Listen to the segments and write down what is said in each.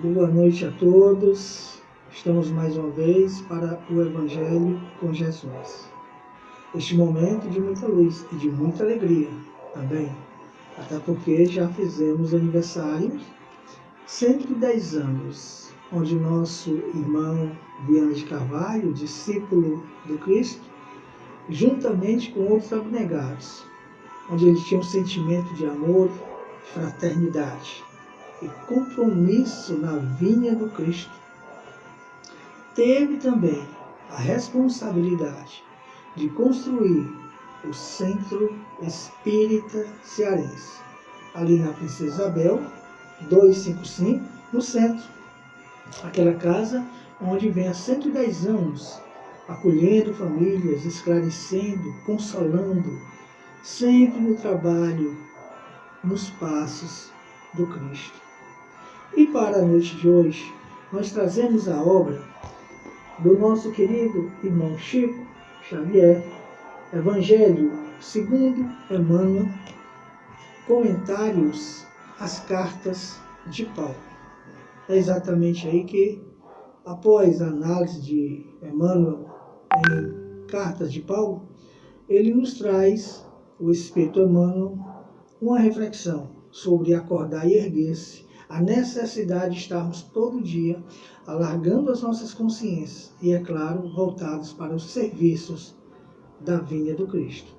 Boa noite a todos. Estamos mais uma vez para o Evangelho com Jesus. Este momento de muita luz e de muita alegria também, até porque já fizemos aniversário, 110 anos, onde nosso irmão Viana de Carvalho, discípulo do Cristo, juntamente com outros abnegados, onde ele tinha um sentimento de amor, de fraternidade e compromisso na vinha do Cristo, teve também a responsabilidade de construir o Centro Espírita Cearense, ali na Princesa Isabel, 255, no centro. Aquela casa onde vem há 110 anos, acolhendo famílias, esclarecendo, consolando, sempre no trabalho, nos passos do Cristo. E para a noite de hoje, nós trazemos a obra do nosso querido irmão Chico Xavier, Evangelho segundo Emmanuel, comentários às cartas de Paulo. É exatamente aí que, após a análise de Emmanuel em cartas de Paulo, ele nos traz, o Espírito Emmanuel, uma reflexão sobre acordar e erguer-se, a necessidade de estarmos todo dia alargando as nossas consciências e, é claro, voltados para os serviços da vinha do Cristo.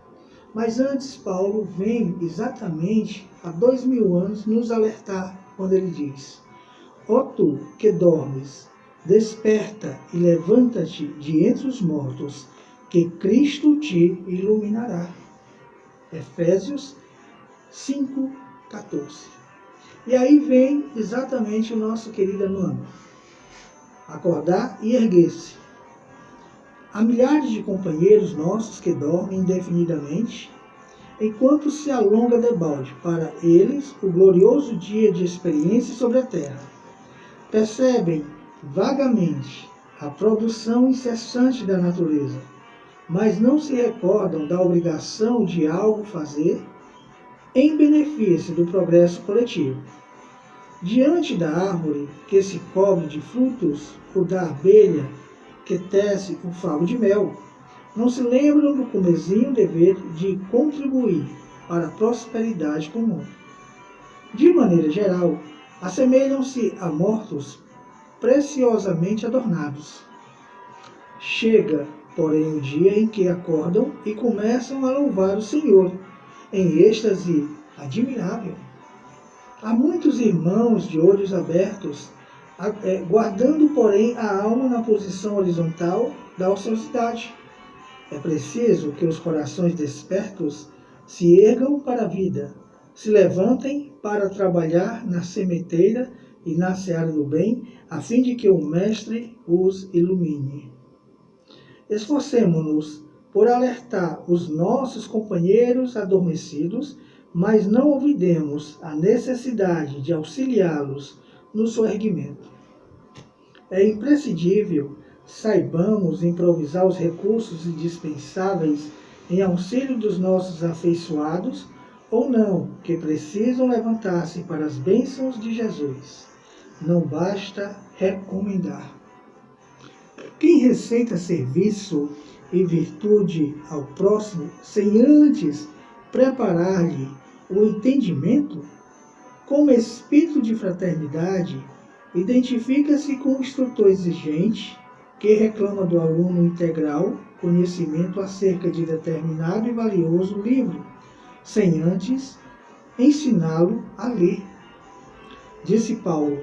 Mas antes, Paulo vem exatamente há 2000 anos nos alertar quando ele diz: ó tu que dormes, desperta e levanta-te de entre os mortos, que Cristo te iluminará. Efésios 5:14. E aí vem exatamente o nosso querido Emmanuel. Acordar e erguer-se. Há milhares de companheiros nossos que dormem indefinidamente, enquanto se alonga debalde para eles o glorioso dia de experiência sobre a terra. Percebem vagamente a produção incessante da natureza, mas não se recordam da obrigação de algo fazer em benefício do progresso coletivo. Diante da árvore que se cobre de frutos ou da abelha que tece um favo de mel, não se lembram do comezinho dever de contribuir para a prosperidade comum. De maneira geral, assemelham-se a mortos preciosamente adornados. Chega, porém, o dia em que acordam e começam a louvar o Senhor, em êxtase admirável. Há muitos irmãos de olhos abertos, guardando, porém, a alma na posição horizontal da ociosidade. É preciso que os corações despertos se ergam para a vida, se levantem para trabalhar na sementeira e na seara do bem, a fim de que o Mestre os ilumine. Esforcemo-nos por alertar os nossos companheiros adormecidos, mas não olvidemos a necessidade de auxiliá-los no soerguimento. É imprescindível saibamos improvisar os recursos indispensáveis em auxílio dos nossos afeiçoados ou não, que precisam levantar-se para as bênçãos de Jesus. Não basta recomendar. Quem receita serviço e virtude ao próximo sem antes preparar-lhe o entendimento, como espírito de fraternidade, identifica-se com o instrutor exigente que reclama do aluno integral conhecimento acerca de determinado e valioso livro, sem antes ensiná-lo a ler. Disse Paulo: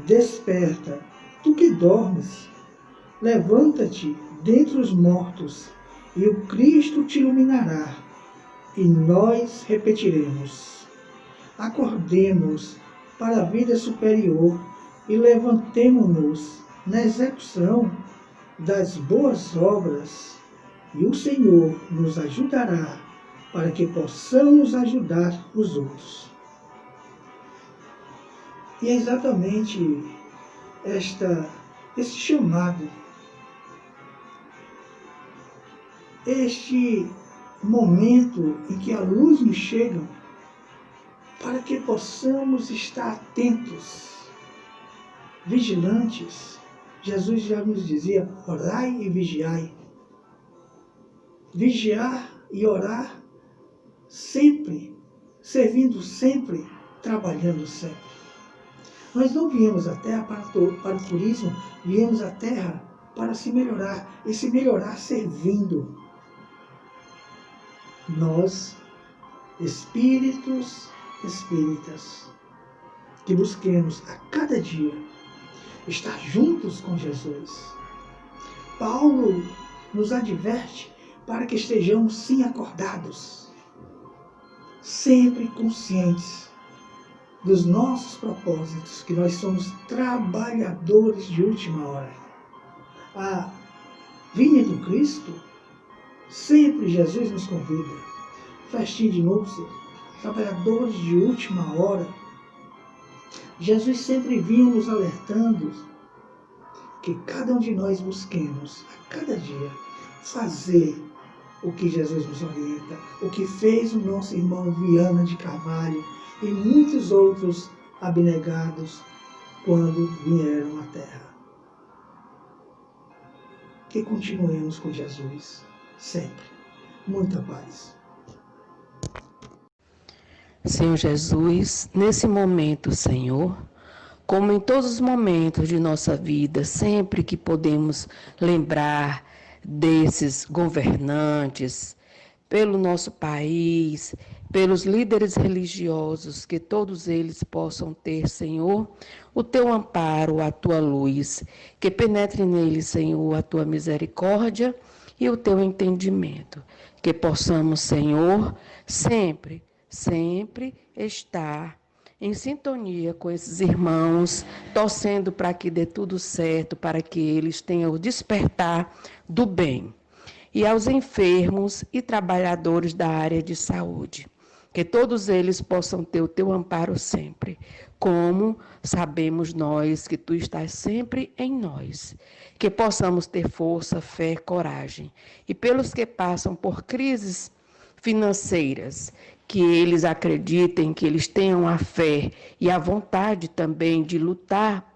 desperta, tu que dormes, levanta-te dentre os mortos, e o Cristo te iluminará. E nós repetiremos: acordemos para a vida superior e levantemo-nos na execução das boas obras, e o Senhor nos ajudará para que possamos ajudar os outros. E é exatamente esse chamado, este momento em que a luz nos chega, para que possamos estar atentos vigilantes. Jesus já nos dizia, orai e vigiai. Vigiar e orar sempre, servindo sempre, trabalhando sempre. Nós não viemos à Terra para o turismo, viemos à Terra para se melhorar, e se melhorar servindo. Nós, espíritas, que busquemos a cada dia estar juntos com Jesus. Paulo nos adverte para que estejamos sim acordados, sempre conscientes dos nossos propósitos, que nós somos trabalhadores de última hora. A vinha do Cristo, sempre Jesus nos convida. Festinha de núpcias, trabalhadores de última hora. Jesus sempre vinha nos alertando que cada um de nós busquemos, a cada dia, fazer o que Jesus nos orienta, o que fez o nosso irmão Viana de Carvalho e muitos outros abnegados quando vieram à Terra. Que continuemos com Jesus, sempre. Muita paz. Senhor Jesus, nesse momento, Senhor, como em todos os momentos de nossa vida, sempre que podemos lembrar desses governantes, pelo nosso país, pelos líderes religiosos, que todos eles possam ter, Senhor, o teu amparo, a tua luz, que penetre neles, Senhor, a tua misericórdia e o teu entendimento, que possamos, Senhor, sempre estar em sintonia com esses irmãos, torcendo para que dê tudo certo, para que eles tenham o despertar do bem. E aos enfermos e trabalhadores da área de saúde, que todos eles possam ter o teu amparo sempre, como sabemos nós que tu estás sempre em nós, que possamos ter força, fé, coragem. E pelos que passam por crises financeiras, que eles acreditem, que eles tenham a fé e a vontade também de lutar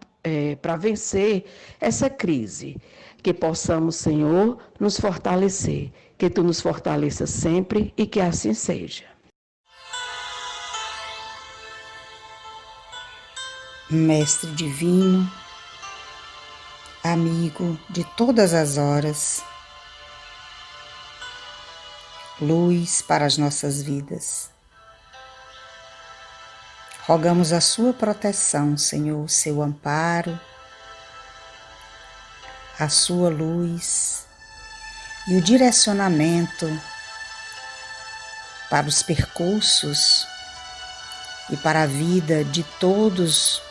para vencer essa crise. Que possamos, Senhor, nos fortalecer, que tu nos fortaleças sempre e que assim seja. Mestre divino, amigo de todas as horas, luz para as nossas vidas. Rogamos a sua proteção, Senhor, o seu amparo, a sua luz e o direcionamento para os percursos e para a vida de todos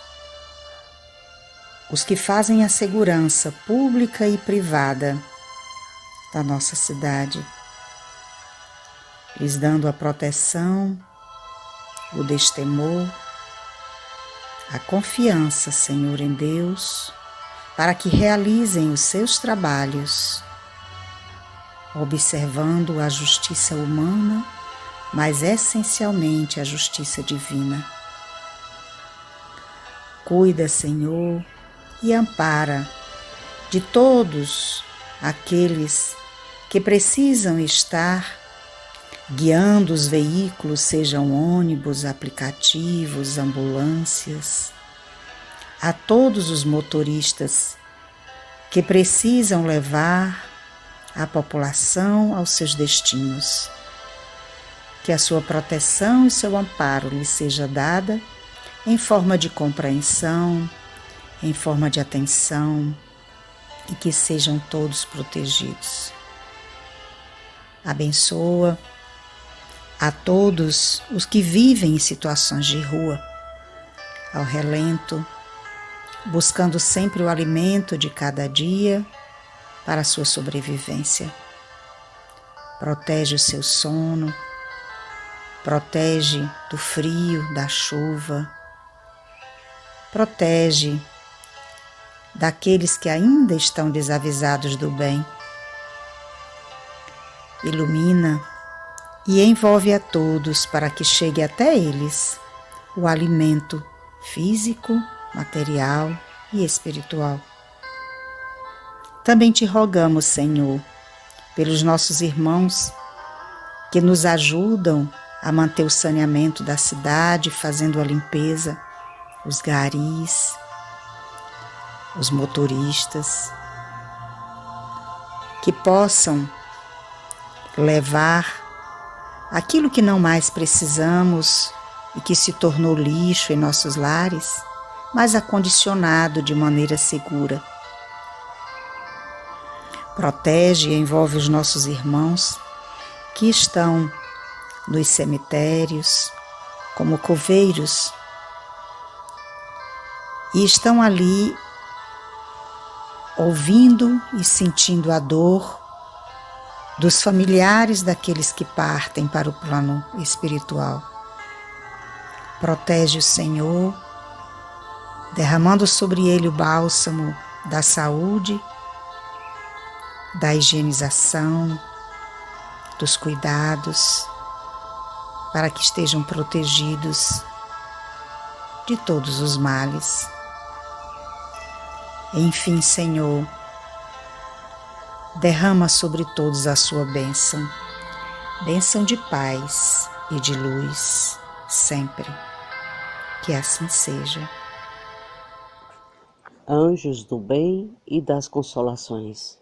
os que fazem a segurança pública e privada da nossa cidade, lhes dando a proteção, o destemor, a confiança, Senhor, em Deus, para que realizem os seus trabalhos, observando a justiça humana, mas essencialmente a justiça divina. Cuida, Senhor, e ampara de todos aqueles que precisam estar guiando os veículos, sejam ônibus, aplicativos, ambulâncias, a todos os motoristas que precisam levar a população aos seus destinos. Que a sua proteção e seu amparo lhe seja dada em forma de compreensão, em forma de atenção, e que sejam todos protegidos. Abençoa a todos os que vivem em situações de rua, ao relento, buscando sempre o alimento de cada dia para a sua sobrevivência. Protege o seu sono, protege do frio, da chuva, protege daqueles que ainda estão desavisados do bem. Ilumina e envolve a todos para que chegue até eles o alimento físico, material e espiritual. Também te rogamos, Senhor, pelos nossos irmãos que nos ajudam a manter o saneamento da cidade, fazendo a limpeza, os garis, os motoristas, que possam levar aquilo que não mais precisamos e que se tornou lixo em nossos lares, mas acondicionado de maneira segura. Protege e envolve os nossos irmãos que estão nos cemitérios, como coveiros, e estão ali ouvindo e sentindo a dor dos familiares daqueles que partem para o plano espiritual. Protege o Senhor, derramando sobre ele o bálsamo da saúde, da higienização, dos cuidados, para que estejam protegidos de todos os males. Enfim, Senhor, derrama sobre todos a sua bênção, bênção de paz e de luz, sempre. Que assim seja. Anjos do bem e das consolações,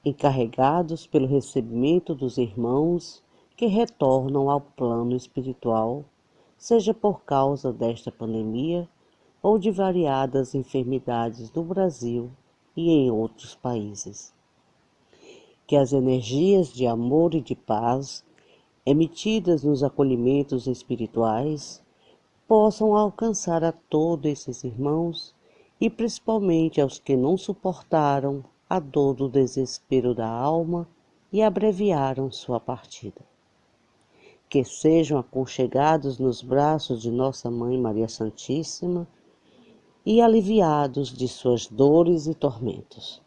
encarregados pelo recebimento dos irmãos que retornam ao plano espiritual, seja por causa desta pandemia ou de variadas enfermidades no Brasil e em outros países. Que as energias de amor e de paz emitidas nos acolhimentos espirituais possam alcançar a todos esses irmãos e principalmente aos que não suportaram a dor do desespero da alma e abreviaram sua partida. Que sejam aconchegados nos braços de Nossa Mãe Maria Santíssima e aliviados de suas dores e tormentos.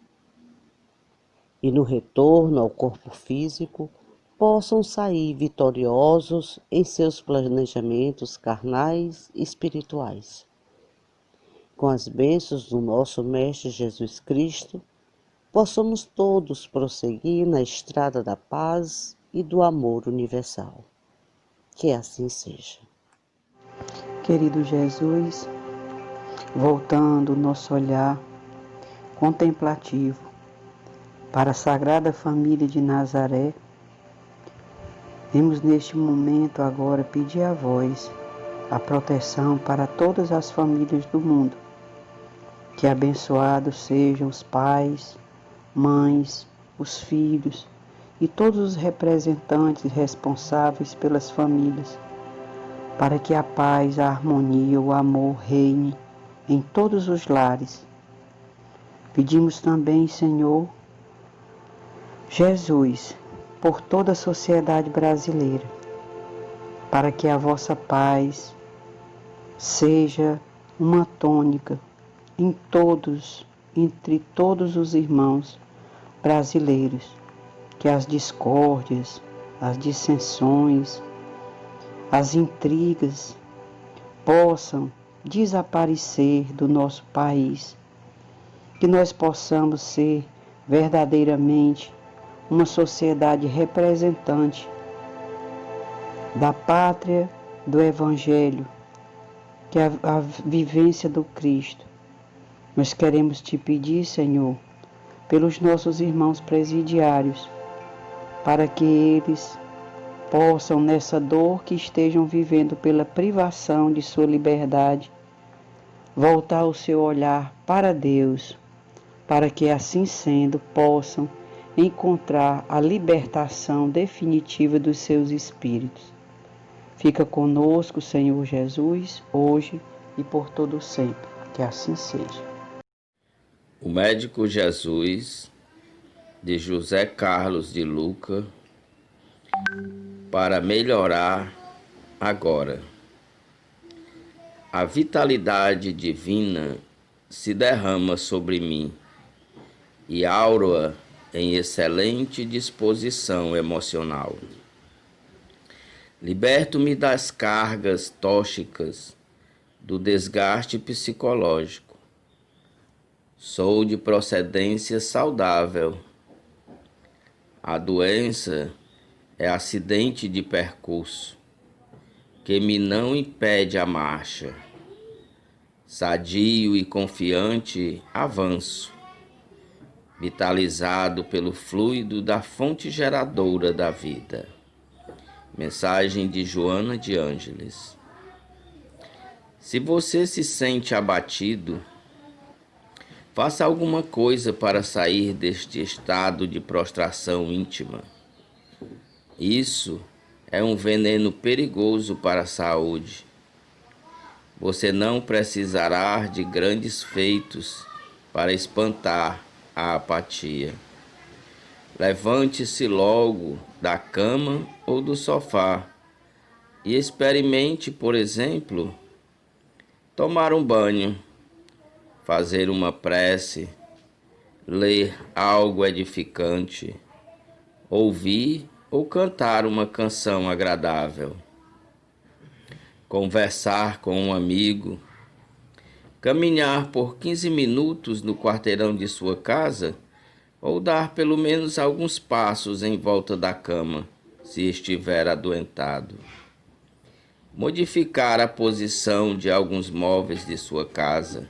E no retorno ao corpo físico, possam sair vitoriosos em seus planejamentos carnais e espirituais. Com as bênçãos do nosso Mestre Jesus Cristo, possamos todos prosseguir na estrada da paz e do amor universal. Que assim seja. Querido Jesus, voltando o nosso olhar contemplativo para a Sagrada Família de Nazaré, vamos neste momento agora pedir a vós a proteção para todas as famílias do mundo. Que abençoados sejam os pais, mães, os filhos e todos os representantes responsáveis pelas famílias, para que a paz, a harmonia, o amor reine em todos os lares. Pedimos também, Senhor Jesus, por toda a sociedade brasileira, para que a vossa paz seja uma tônica entre todos os irmãos brasileiros, que as discórdias, as dissensões, as intrigas possam desaparecer do nosso país, que nós possamos ser verdadeiramente uma sociedade representante da pátria do Evangelho, que é a vivência do Cristo. Nós queremos te pedir, Senhor, pelos nossos irmãos presidiários, para que eles possam, nessa dor que estejam vivendo pela privação de sua liberdade, voltar o seu olhar para Deus, para que assim sendo possam encontrar a libertação definitiva dos seus espíritos. Fica conosco, Senhor Jesus, hoje e por todo sempre. Que assim seja. O Médico Jesus, de José Carlos de Luca, para melhorar agora. A vitalidade divina se derrama sobre mim e auro-a em excelente disposição emocional. Liberto-me das cargas tóxicas, do desgaste psicológico, Sou de procedência saudável. A doença é acidente de percurso, que me não impede a marcha. Sadio e confiante, avanço, vitalizado pelo fluido da fonte geradora da vida. Mensagem de Joana de Ângeles. Se você se sente abatido, faça alguma coisa para sair deste estado de prostração íntima. Isso é um veneno perigoso para a saúde. Você não precisará de grandes feitos para espantar a apatia. Levante-se logo da cama ou do sofá e experimente, por exemplo, tomar um banho, fazer uma prece, ler algo edificante, ouvir ou cantar uma canção agradável, conversar com um amigo, caminhar por 15 minutos no quarteirão de sua casa ou dar pelo menos alguns passos em volta da cama, se estiver adoentado. Modificar a posição de alguns móveis de sua casa,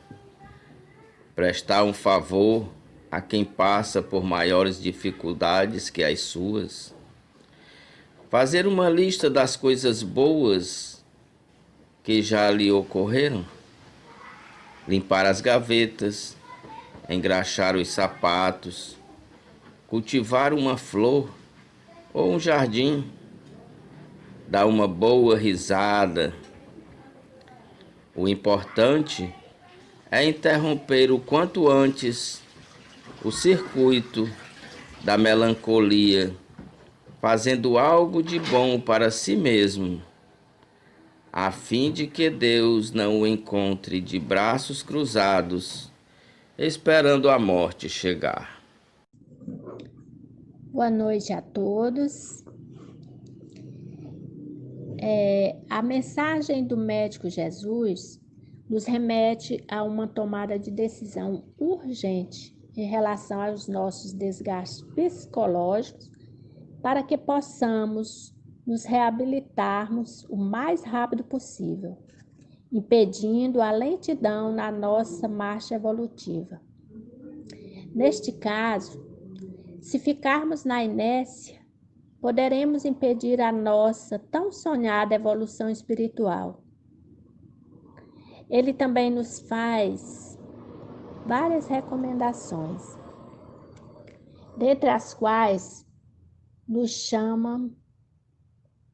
prestar um favor a quem passa por maiores dificuldades que as suas, fazer uma lista das coisas boas que já lhe ocorreram, limpar as gavetas, engraxar os sapatos, cultivar uma flor ou um jardim, dar uma boa risada. O importante é interromper o quanto antes o circuito da melancolia, fazendo algo de bom para si mesmo, a fim de que Deus não o encontre de braços cruzados, esperando a morte chegar. Boa noite a todos. A mensagem do médico Jesus nos remete a uma tomada de decisão urgente em relação aos nossos desgastes psicológicos para que possamos nos reabilitarmos o mais rápido possível, impedindo a lentidão na nossa marcha evolutiva. Neste caso, se ficarmos na inércia, poderemos impedir a nossa tão sonhada evolução espiritual. Ele também nos faz várias recomendações, dentre as quais nos chama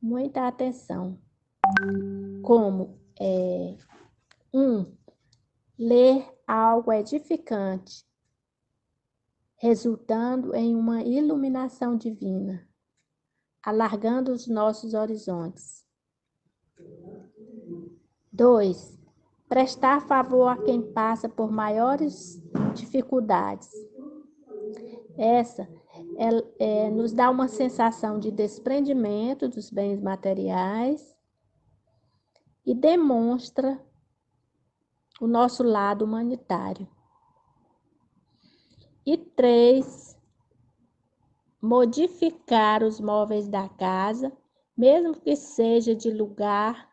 muita atenção, como ler algo edificante, resultando em uma iluminação divina, alargando os nossos horizontes. 2. Prestar favor a quem passa por maiores dificuldades. Essa nos dá uma sensação de desprendimento dos bens materiais e demonstra o nosso lado humanitário. E 3, modificar os móveis da casa, mesmo que seja de lugar,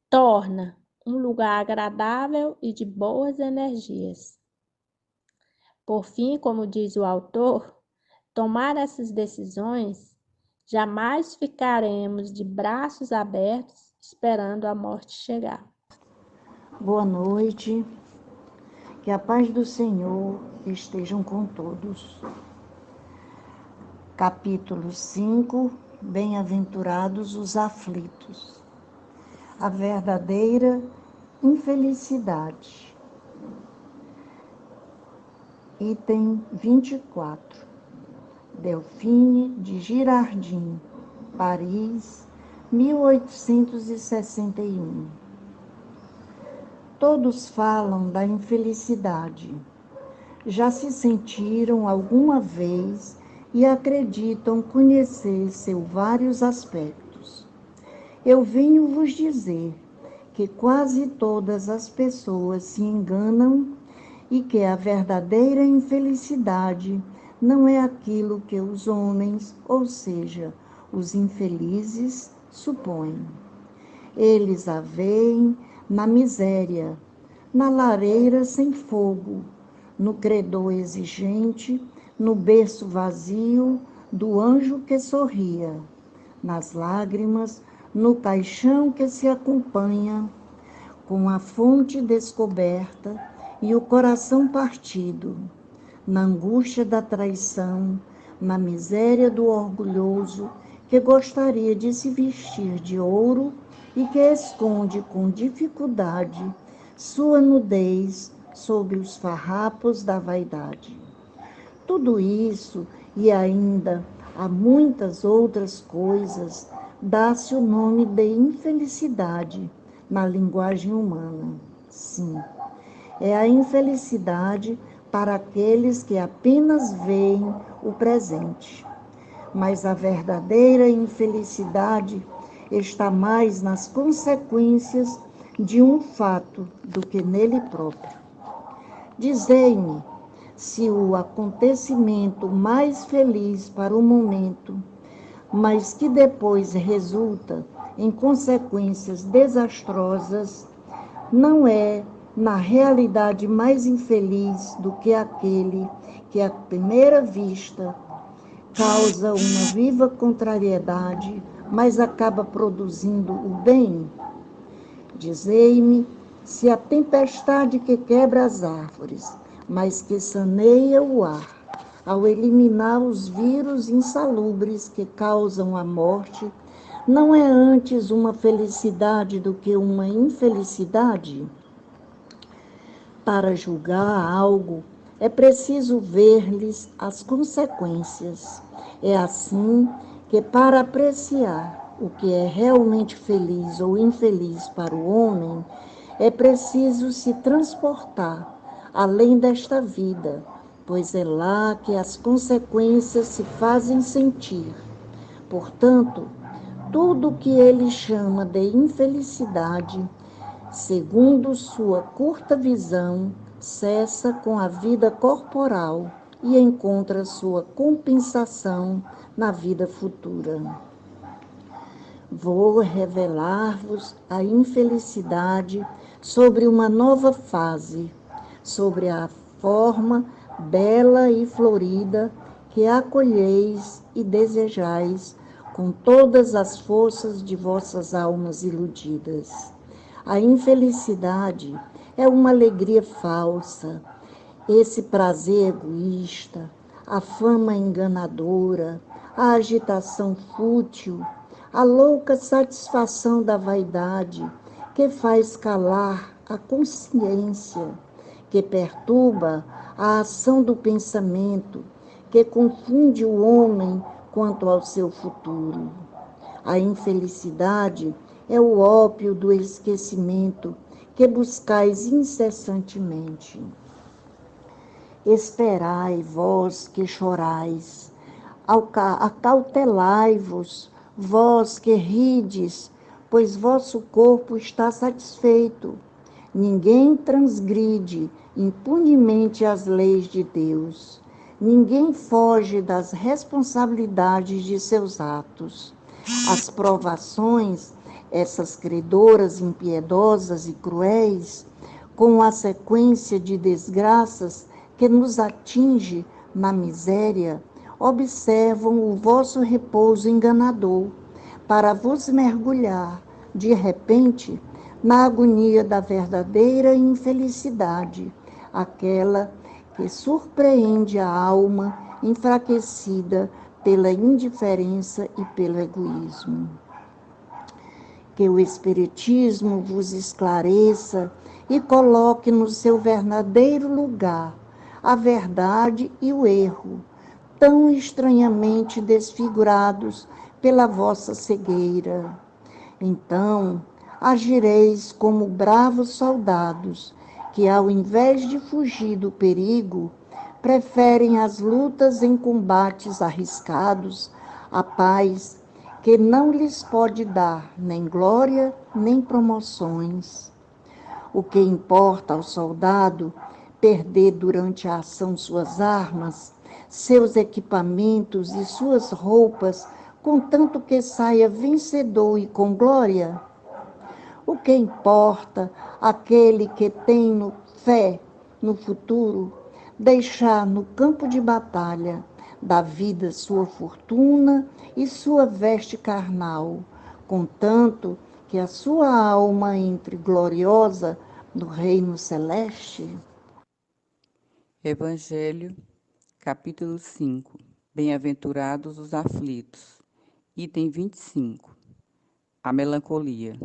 torna um lugar agradável e de boas energias. Por fim, como diz o autor, tomar essas decisões, jamais ficaremos de braços abertos esperando a morte chegar. Boa noite, que a paz do Senhor estejam com todos. Capítulo 5, Bem-aventurados os aflitos. A verdadeira infelicidade. Item 24. Delphine de Girardin, Paris, 1861. Todos falam da infelicidade. Já se sentiram alguma vez e acreditam conhecer seus vários aspectos. Eu venho vos dizer que quase todas as pessoas se enganam e que a verdadeira infelicidade não é aquilo que os homens, ou seja, os infelizes, supõem. Eles a veem na miséria, na lareira sem fogo, no credor exigente, no berço vazio do anjo que sorria, nas lágrimas, no caixão que se acompanha, com a fonte descoberta e o coração partido, na angústia da traição, na miséria do orgulhoso que gostaria de se vestir de ouro e que esconde com dificuldade sua nudez sob os farrapos da vaidade. Tudo isso e ainda há muitas outras coisas dá-se o nome de infelicidade na linguagem humana. Sim, é a infelicidade para aqueles que apenas veem o presente. Mas a verdadeira infelicidade está mais nas consequências de um fato do que nele próprio. Dizei-me se o acontecimento mais feliz para o momento, mas que depois resulta em consequências desastrosas, não é, na realidade, mais infeliz do que aquele que, à primeira vista, causa uma viva contrariedade, mas acaba produzindo o bem? Dizei-me se a tempestade que quebra as árvores, mas que saneia o ar, ao eliminar os vírus insalubres que causam a morte, não é antes uma felicidade do que uma infelicidade? Para julgar algo, é preciso ver-lhes as consequências. É assim que, para apreciar o que é realmente feliz ou infeliz para o homem, é preciso se transportar além desta vida, pois é lá que as consequências se fazem sentir. Portanto, tudo o que ele chama de infelicidade, segundo sua curta visão, cessa com a vida corporal e encontra sua compensação na vida futura. Vou revelar-vos a infelicidade sobre uma nova fase, sobre a forma bela e florida que acolheis e desejais com todas as forças de vossas almas iludidas. A infelicidade é uma alegria falsa, esse prazer egoísta, a fama enganadora, a agitação fútil, a louca satisfação da vaidade que faz calar a consciência, que perturba a ação do pensamento, que confunde o homem quanto ao seu futuro. A infelicidade é o ópio do esquecimento que buscais incessantemente. Esperai, vós que chorais, acautelai-vos, vós que rides, pois vosso corpo está satisfeito. Ninguém transgride impunemente as leis de Deus. Ninguém foge das responsabilidades de seus atos. As provações, essas credoras impiedosas e cruéis, com a sequência de desgraças que nos atinge na miséria, observam o vosso repouso enganador, para vos mergulhar, de repente, na agonia da verdadeira infelicidade, aquela que surpreende a alma enfraquecida pela indiferença e pelo egoísmo. Que o Espiritismo vos esclareça e coloque no seu verdadeiro lugar a verdade e o erro, tão estranhamente desfigurados pela vossa cegueira. Então, agireis como bravos soldados que, ao invés de fugir do perigo, preferem as lutas em combates arriscados, a paz que não lhes pode dar nem glória, nem promoções. O que importa ao soldado perder durante a ação suas armas, seus equipamentos e suas roupas, contanto que saia vencedor e com glória? O que importa aquele que tem fé no futuro, deixar no campo de batalha da vida sua fortuna e sua veste carnal, contanto que a sua alma entre gloriosa no reino celeste? Evangelho, capítulo 5. Bem-aventurados os aflitos. Item 25. A melancolia.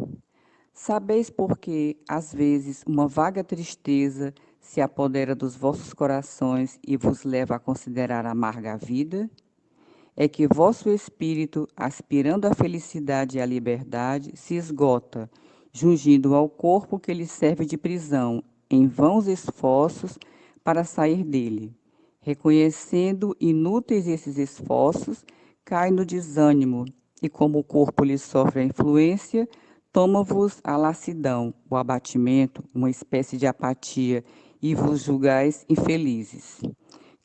Sabeis por que, às vezes, uma vaga tristeza se apodera dos vossos corações e vos leva a considerar amarga a vida? É que vosso espírito, aspirando à felicidade e à liberdade, se esgota, jungindo ao corpo que lhe serve de prisão, em vãos esforços para sair dele. Reconhecendo inúteis esses esforços, cai no desânimo, e como o corpo lhe sofre a influência, toma-vos a lassidão, o abatimento, uma espécie de apatia, e vos julgais infelizes.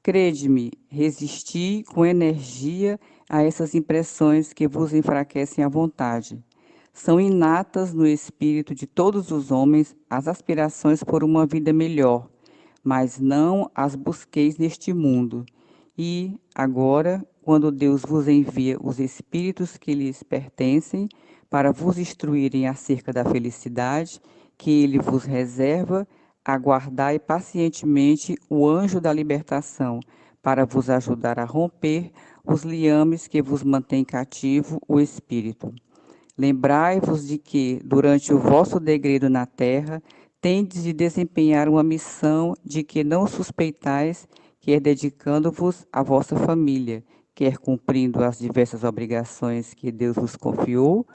Crede-me, resisti com energia a essas impressões que vos enfraquecem a vontade. São inatas no espírito de todos os homens as aspirações por uma vida melhor, mas não as busqueis neste mundo. E, agora, quando Deus vos envia os espíritos que lhes pertencem, para vos instruírem acerca da felicidade que ele vos reserva, aguardai pacientemente o anjo da libertação, para vos ajudar a romper os liames que vos mantêm cativo o espírito. Lembrai-vos de que, durante o vosso degredo na terra, tendes de desempenhar uma missão de que não suspeitais, quer dedicando-vos à vossa família, quer cumprindo as diversas obrigações que Deus vos confiou.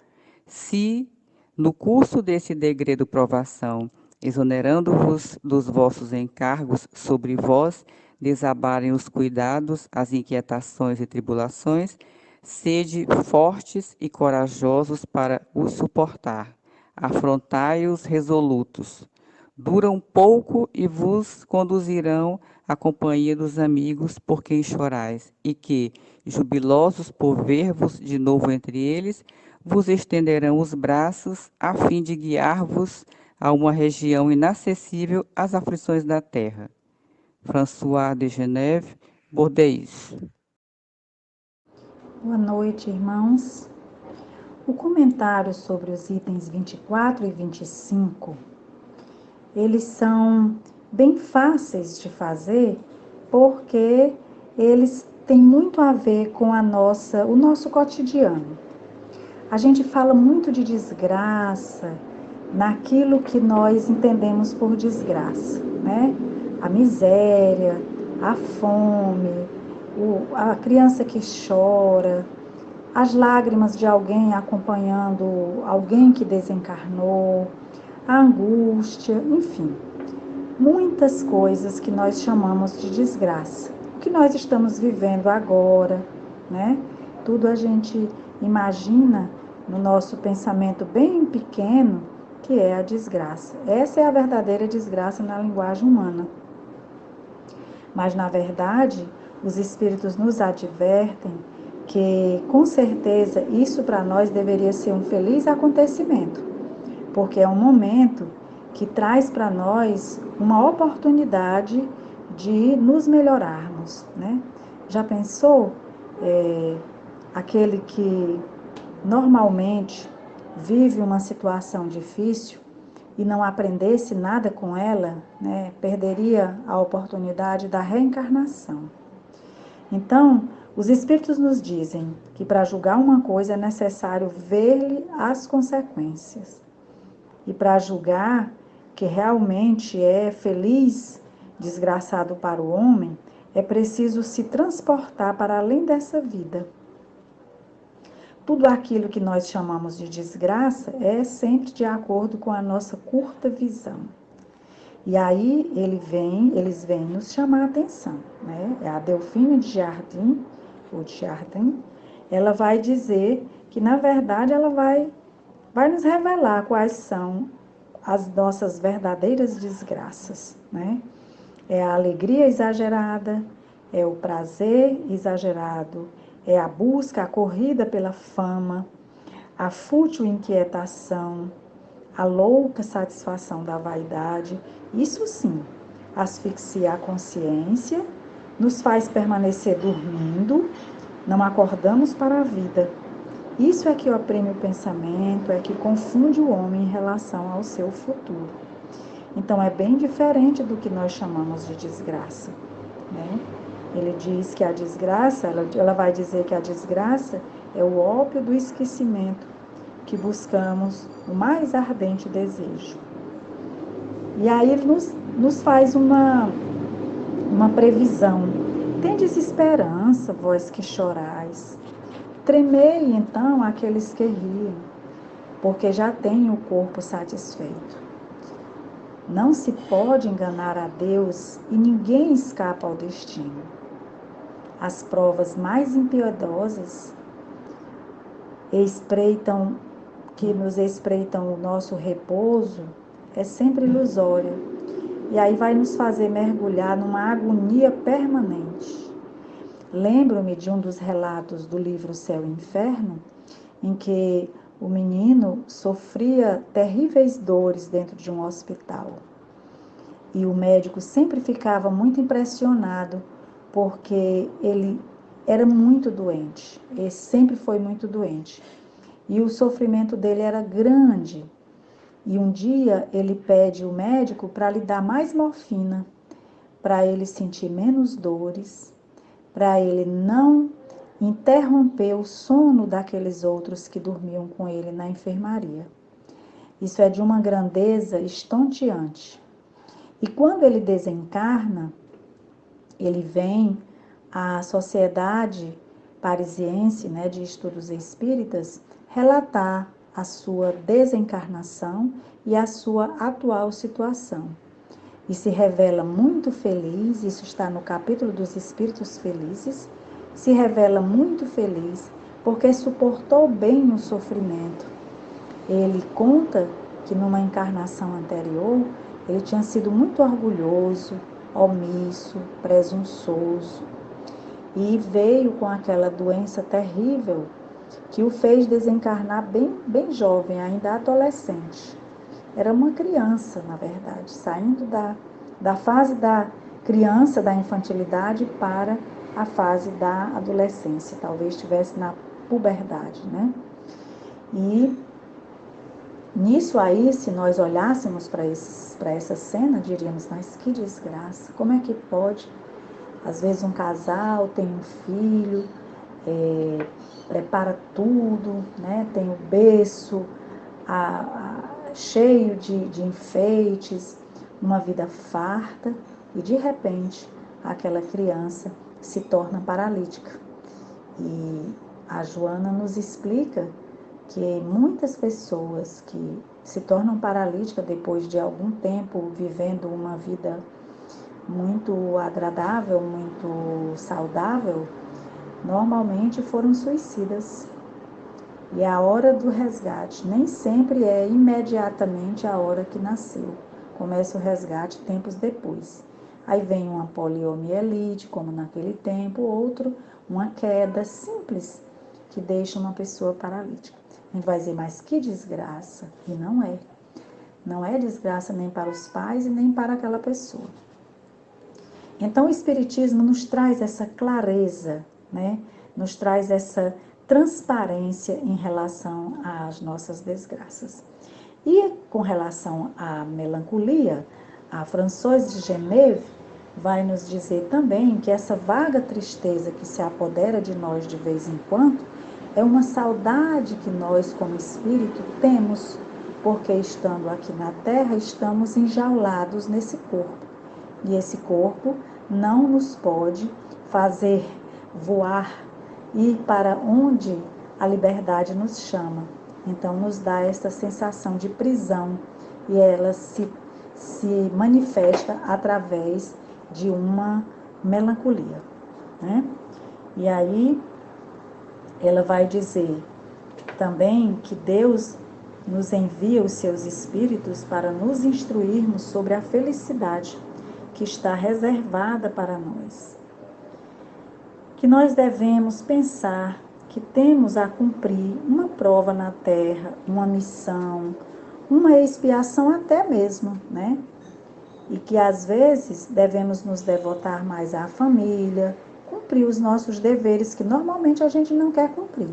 Se, no curso desse degredo provação, exonerando-vos dos vossos encargos sobre vós, desabarem os cuidados, as inquietações e tribulações, sede fortes e corajosos para os suportar. Afrontai-os resolutos. Duram pouco e vos conduzirão à companhia dos amigos por quem chorais, e que, jubilosos por ver-vos de novo entre eles, vos estenderão os braços a fim de guiar-vos a uma região inacessível às aflições da terra. François de Geneve, Bordeaux. Boa noite, irmãos. O comentário sobre os itens 24 e 25, eles são bem fáceis de fazer porque eles têm muito a ver com o nosso cotidiano. A gente fala muito de desgraça naquilo que nós entendemos por desgraça, né? A miséria, a fome, a criança que chora, as lágrimas de alguém acompanhando alguém que desencarnou, a angústia, enfim, muitas coisas que nós chamamos de desgraça. O que nós estamos vivendo agora, né? Tudo a gente imagina no nosso pensamento bem pequeno que é a desgraça. Essa é a verdadeira desgraça na linguagem humana. Mas, na verdade, os espíritos nos advertem que, com certeza, isso para nós deveria ser um feliz acontecimento, porque é um momento que traz para nós uma oportunidade de nos melhorarmos, né? Já pensou aquele que normalmente vive uma situação difícil e não aprendesse nada com ela, né, perderia a oportunidade da reencarnação. Então, os espíritos nos dizem que para julgar uma coisa é necessário ver-lhe as consequências. E para julgar que realmente é feliz, desgraçado para o homem, é preciso se transportar para além dessa vida. Tudo aquilo que nós chamamos de desgraça é sempre de acordo com a nossa curta visão. E aí eles vêm nos chamar a atenção, né? A Delfina de Jardim, ela vai dizer que na verdade ela vai nos revelar quais são as nossas verdadeiras desgraças, né? É a alegria exagerada, é o prazer exagerado, é a busca, a corrida pela fama, a fútil inquietação, a louca satisfação da vaidade. Isso sim, asfixia a consciência, nos faz permanecer dormindo, não acordamos para a vida. Isso é que oprime o pensamento, é que confunde o homem em relação ao seu futuro. Então, é bem diferente do que nós chamamos de desgraça, né? Ele diz que a desgraça, ela vai dizer que a desgraça é o ópio do esquecimento que buscamos o mais ardente desejo. E aí ele nos faz uma previsão. Tendes esperança, vós que chorais. Tremei, então, aqueles que riem, porque já têm o corpo satisfeito. Não se pode enganar a Deus e ninguém escapa ao destino. As provas mais impiedosas que nos espreitam o nosso repouso é sempre ilusória. E aí vai nos fazer mergulhar numa agonia permanente. Lembro-me de um dos relatos do livro Céu e Inferno, em que o menino sofria terríveis dores dentro de um hospital. E o médico sempre ficava muito impressionado, porque ele era muito doente, ele sempre foi muito doente. E o sofrimento dele era grande. E um dia ele pede o médico para lhe dar mais morfina, para ele sentir menos dores, para ele não interromper o sono daqueles outros que dormiam com ele na enfermaria. Isso é de uma grandeza estonteante. E quando ele desencarna, ele vem à Sociedade Parisiense, né, de Estudos Espíritas relatar a sua desencarnação e a sua atual situação. E se revela muito feliz, isso está no capítulo dos Espíritos Felizes, se revela muito feliz porque suportou bem o sofrimento. Ele conta que numa encarnação anterior, ele tinha sido muito orgulhoso, omisso, presunçoso, e veio com aquela doença terrível que o fez desencarnar bem jovem, ainda adolescente. Era uma criança, na verdade, saindo da fase da criança, da infantilidade, para a fase da adolescência. Talvez estivesse na puberdade, né? E nisso aí, se nós olhássemos para essa cena, diríamos, mas que desgraça, como é que pode? Às vezes um casal tem um filho, prepara tudo, né? Tem o berço cheio de enfeites, uma vida farta, e de repente aquela criança se torna paralítica. E a Joana nos explica que muitas pessoas que se tornam paralíticas depois de algum tempo vivendo uma vida muito agradável, muito saudável, normalmente foram suicidas. E a hora do resgate nem sempre é imediatamente a hora que nasceu. Começa o resgate tempos depois. Aí vem uma poliomielite, como naquele tempo, outro, uma queda simples que deixa uma pessoa paralítica. A gente vai dizer, mas que desgraça. E não é. Não é desgraça nem para os pais e nem para aquela pessoa. Então o Espiritismo nos traz essa clareza, né? Nos traz essa transparência em relação às nossas desgraças. E com relação à melancolia, a Françoise de Geneve vai nos dizer também que essa vaga tristeza que se apodera de nós de vez em quando é uma saudade que nós, como espírito, temos, porque estando aqui na Terra, estamos enjaulados nesse corpo. E esse corpo não nos pode fazer voar, ir para onde a liberdade nos chama. Então, nos dá essa sensação de prisão e ela se manifesta através de uma melancolia, né? E aí, ela vai dizer Também que Deus nos envia os seus espíritos para nos instruirmos sobre a felicidade que está reservada para nós. Que nós devemos pensar que temos a cumprir uma prova na Terra, uma missão, uma expiação até mesmo, né? E que às vezes devemos nos devotar mais à família, cumprir os nossos deveres que normalmente a gente não quer cumprir.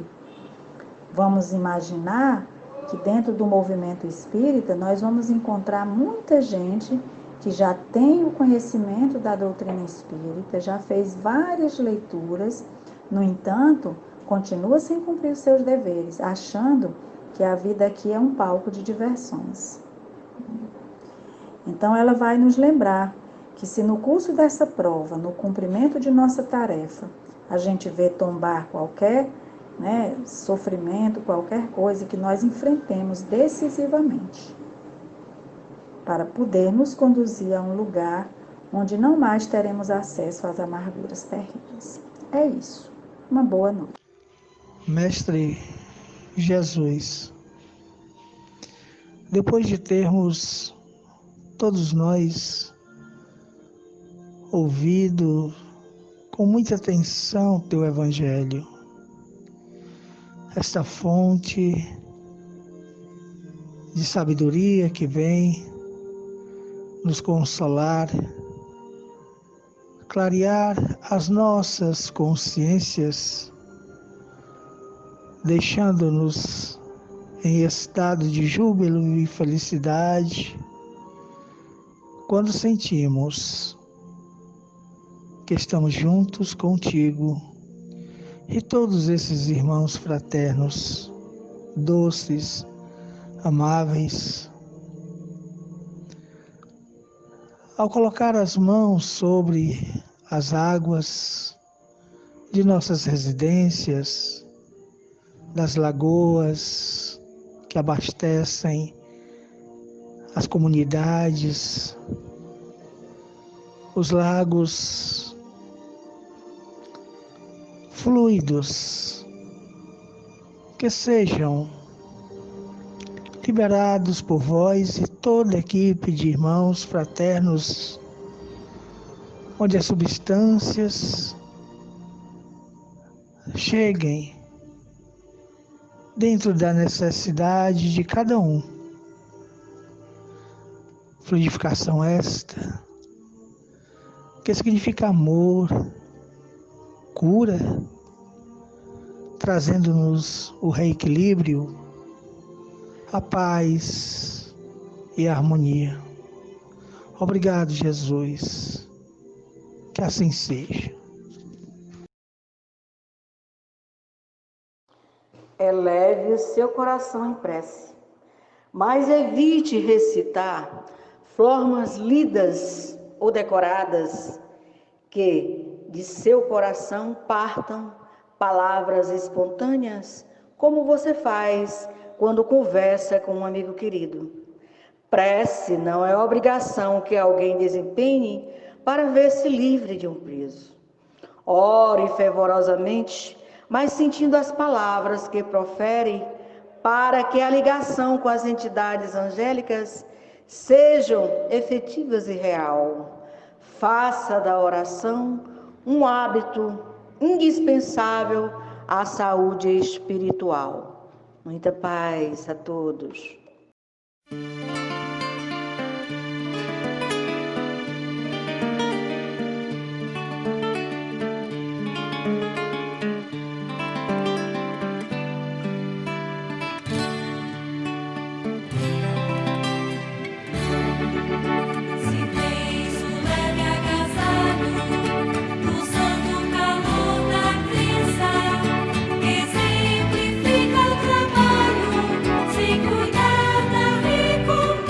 Vamos imaginar que dentro do movimento espírita nós vamos encontrar muita gente que já tem o conhecimento da doutrina espírita, já fez várias leituras, no entanto, continua sem cumprir os seus deveres, achando que a vida aqui é um palco de diversões. Então ela vai nos lembrar que se no curso dessa prova, no cumprimento de nossa tarefa, a gente vê tombar qualquer sofrimento, qualquer coisa que nós enfrentemos decisivamente, para poder nos conduzir a um lugar onde não mais teremos acesso às amarguras terríveis. É isso. Uma boa noite. Mestre Jesus, depois de termos todos nós ouvido com muita atenção teu Evangelho, esta fonte de sabedoria que vem nos consolar, clarear as nossas consciências, deixando-nos em estado de júbilo e felicidade, quando sentimos que estamos juntos contigo e todos esses irmãos fraternos, doces, amáveis. Ao colocar as mãos sobre as águas de nossas residências, das lagoas que abastecem as comunidades, os lagos fluidos, que sejam liberados por vós e toda a equipe de irmãos fraternos, onde as substâncias cheguem dentro da necessidade de cada um. Fluidificação esta, que significa amor, cura, trazendo-nos o reequilíbrio, a paz e a harmonia. Obrigado, Jesus. Que assim seja. Eleve o seu coração em prece, mas evite recitar formas lidas ou decoradas, que de seu coração partam palavras espontâneas, como você faz quando conversa com um amigo querido. Prece não é obrigação que alguém desempenhe para ver-se livre de um peso. Ore fervorosamente, mas sentindo as palavras que profere, para que a ligação com as entidades angélicas sejam efetivas e real. Faça da oração um hábito indispensável à saúde espiritual. Muita paz a todos. Exemplifica o trabalho, sem cuidar da recompensa.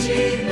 gente